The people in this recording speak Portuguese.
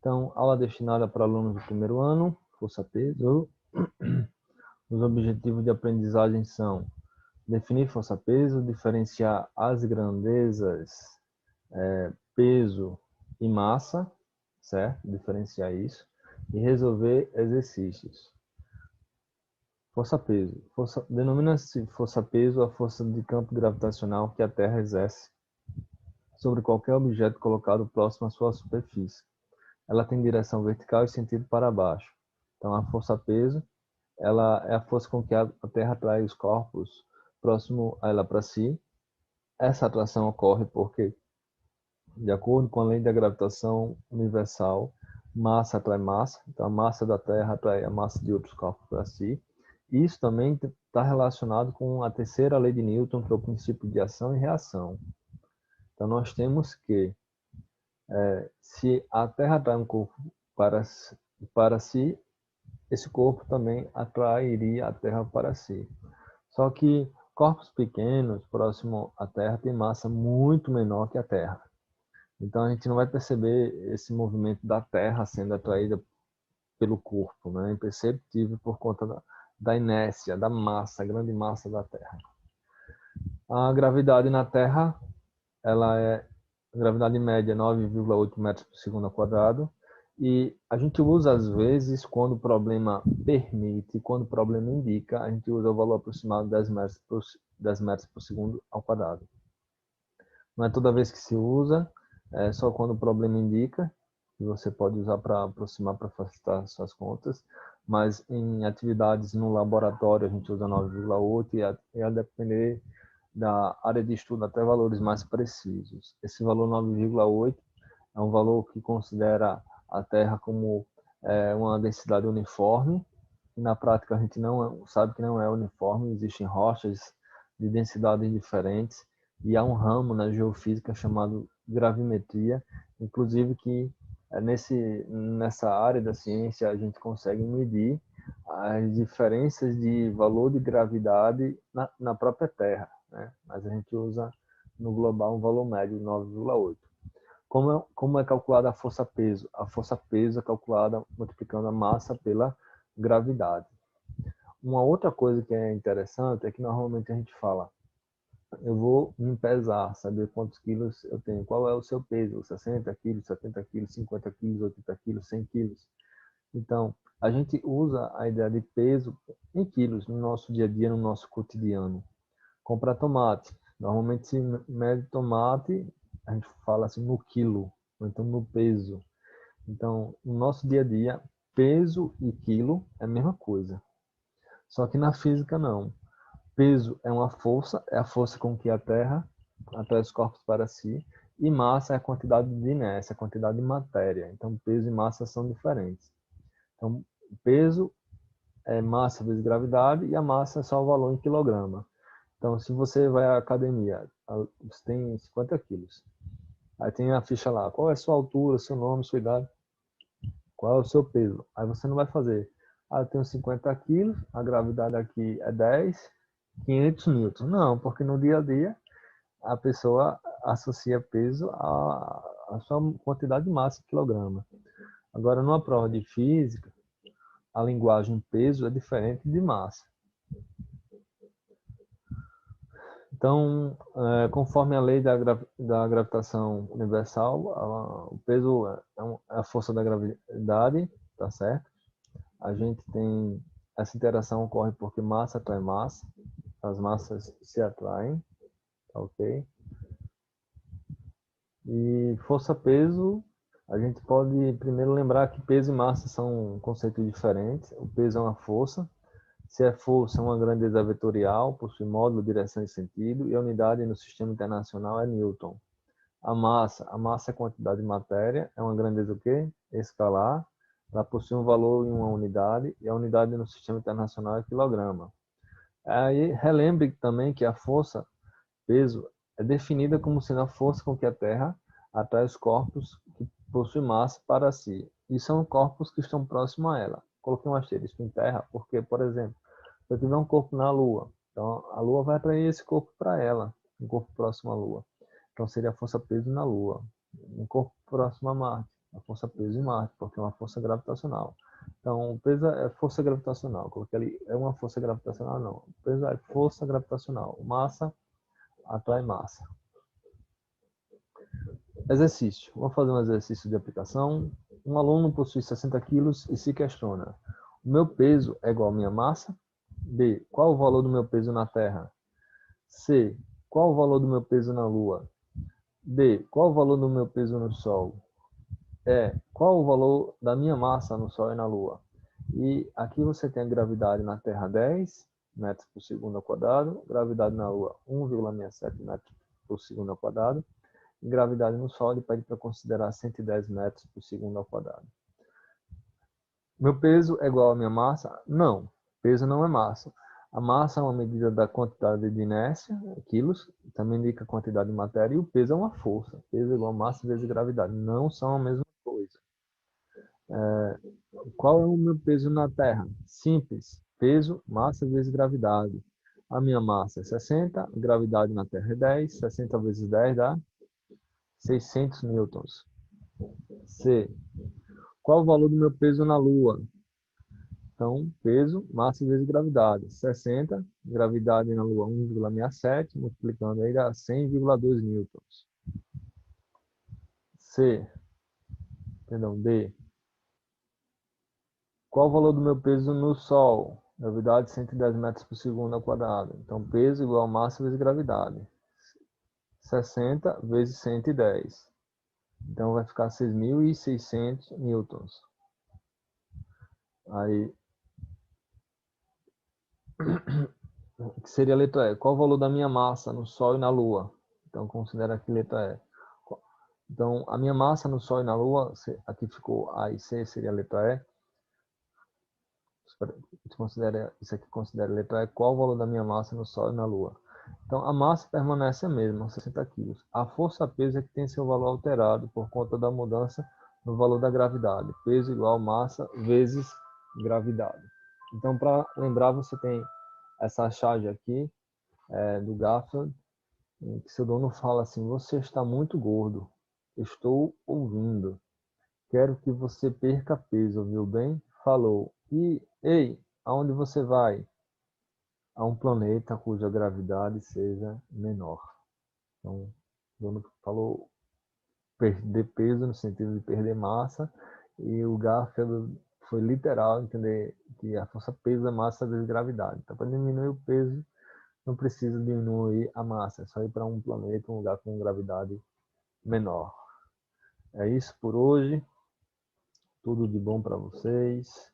Então, aula destinada para alunos do primeiro ano, força-peso. Os objetivos de aprendizagem são definir força-peso, diferenciar as grandezas, peso e massa, certo? Diferenciar isso. E resolver exercícios. Força-peso. Denomina-se força-peso a força de campo gravitacional que a Terra exerce sobre qualquer objeto colocado próximo à sua superfície. Ela tem direção vertical e sentido para baixo. Então, a força-peso, ela é a força com que a Terra atrai os corpos próximo a ela para si. Essa atração ocorre porque, de acordo com a lei da gravitação universal, massa atrai massa. Então, a massa da Terra atrai a massa de outros corpos para si. Isso também está relacionado com a terceira lei de Newton, que é o princípio de ação e reação. Então, nós temos que, se a Terra atrai um corpo para si, esse corpo também atrairia a Terra para si. Só que corpos pequenos, próximos à Terra, têm massa muito menor que a Terra. Então, a gente não vai perceber esse movimento da Terra sendo atraída pelo corpo, né? É imperceptível por conta da inércia, da massa, a grande massa da Terra. A gravidade na Terra, a gravidade média é 9,8 metros por segundo ao quadrado, e a gente usa às vezes, quando o problema permite, quando o problema indica, a gente usa o valor aproximado de 10 metros por segundo ao quadrado. Não é toda vez que se usa, é só quando o problema indica, que você pode usar para aproximar, para facilitar suas contas, mas em atividades no laboratório a gente usa 9,8 e a depender da área de estudo até valores mais precisos. Esse valor 9,8 é um valor que considera a Terra como uma densidade uniforme, e na prática a gente não sabe que não é uniforme, existem rochas de densidades diferentes, e há um ramo na geofísica chamado gravimetria, inclusive que nessa área da ciência a gente consegue medir as diferenças de valor de gravidade na própria Terra, né? Mas a gente usa no global um valor médio de 9,8. Como é calculada a força-peso? A força-peso é calculada multiplicando a massa pela gravidade. Uma outra coisa que é interessante é que normalmente a gente fala, eu vou me pesar, saber quantos quilos eu tenho, qual é o seu peso, 60 quilos, 70 quilos, 50 quilos, 80 quilos, 100 quilos. Então, a gente usa a ideia de peso em quilos no nosso dia a dia, no nosso cotidiano. Comprar tomate. Normalmente se mede tomate, a gente fala assim no quilo, ou então no peso. Então, no nosso dia a dia, peso e quilo é a mesma coisa. Só que na física não. Peso é uma força, é a força com que a Terra atrai os corpos para si, e massa é a quantidade de inércia, a quantidade de matéria. Então, peso e massa são diferentes. Então, peso é massa vezes gravidade, e a massa é só o valor em quilograma. Então, se você vai à academia, você tem 50 quilos. Aí tem a ficha lá, qual é a sua altura, seu nome, sua idade, qual é o seu peso. Aí você não vai fazer, eu tenho 50 quilos, a gravidade aqui é 10, 500 newtons. Não, porque no dia a dia a pessoa associa peso à sua quantidade de massa em quilograma. Agora, numa prova de física, a linguagem peso é diferente de massa. Então, conforme a lei da gravitação universal, o peso é a força da gravidade, tá certo? A gente tem, essa interação ocorre porque massa atrai massa, as massas se atraem, tá ok? E força-peso, a gente pode primeiro lembrar que peso e massa são conceitos diferentes. O peso é uma força. Se é força, é uma grandeza vetorial, possui módulo, direção e sentido, e a unidade no sistema internacional é Newton. A massa é quantidade de matéria, é uma grandeza o quê? Escalar. Ela possui um valor em uma unidade, e a unidade no sistema internacional é quilograma. Aí, relembre também que a força, peso, é definida como sendo a força com que a Terra atrai os corpos que possuem massa para si. E são corpos que estão próximos a ela. Coloquei um asterisco em Terra, porque, por exemplo, se eu tiver um corpo na Lua, então a Lua vai atrair esse corpo para ela, um corpo próximo à Lua. Então seria a força-peso na Lua. Um corpo próximo a Marte, A força peso em Marte, porque é uma força gravitacional. Então, o peso é força gravitacional. Coloquei ali, é uma força gravitacional? Não. O peso é força gravitacional. Massa atrai massa. Exercício. Vamos fazer um exercício de aplicação. Um aluno possui 60 quilos e se questiona: o meu peso é igual à minha massa? B. Qual o valor do meu peso na Terra? C. Qual o valor do meu peso na Lua? D. Qual o valor do meu peso no Sol? E. Qual o valor da minha massa no Sol e na Lua? E aqui você tem a gravidade na Terra 10 metros por segundo ao quadrado, gravidade na Lua 1,67 metros por segundo ao quadrado, e gravidade no Sol ele pede para considerar 110 metros por segundo ao quadrado. Meu peso é igual à minha massa? Não, peso não é massa. A massa é uma medida da quantidade de inércia, quilos, também indica a quantidade de matéria, e o peso é uma força. Peso é igual a massa vezes gravidade. Não são a mesma coisa. Qual é o meu peso na Terra? Simples. Peso, massa vezes gravidade. A minha massa é 60, a gravidade na Terra é 10. 60 vezes 10 dá 600 newtons. C. Qual o valor do meu peso na Lua? Então, peso, massa vezes gravidade. 60, gravidade na Lua 1,67, multiplicando aí dá 100,2 newtons. C, perdão, D. Qual o valor do meu peso no Sol? Gravidade 110 metros por segundo ao quadrado. Então, peso igual a massa vezes gravidade. 60 vezes 110. Então, vai ficar 6.600 newtons. Aí, que seria a letra E. Qual o valor da minha massa no Sol e na Lua? Então, considera aqui a letra E. Então, a minha massa no Sol e na Lua, aqui ficou A e C, seria a letra E. Isso aqui considera a letra E. Qual o valor da minha massa no Sol e na Lua? Então, a massa permanece a mesma, 60 kg. A força-peso é que tem seu valor alterado por conta da mudança no valor da gravidade. Peso igual massa vezes gravidade. Então, para lembrar, você tem essa charge aqui do Garfield, em que seu dono fala assim: você está muito gordo, estou ouvindo, quero que você perca peso, viu bem? Falou. E, ei, aonde você vai? A um planeta cuja gravidade seja menor. Então, o dono falou perder peso no sentido de perder massa, e o Garfield foi literal entender que a força peso é massa vezes gravidade. Então, para diminuir o peso, não precisa diminuir a massa, é só ir para um planeta, um lugar com gravidade menor. É isso por hoje. Tudo de bom para vocês.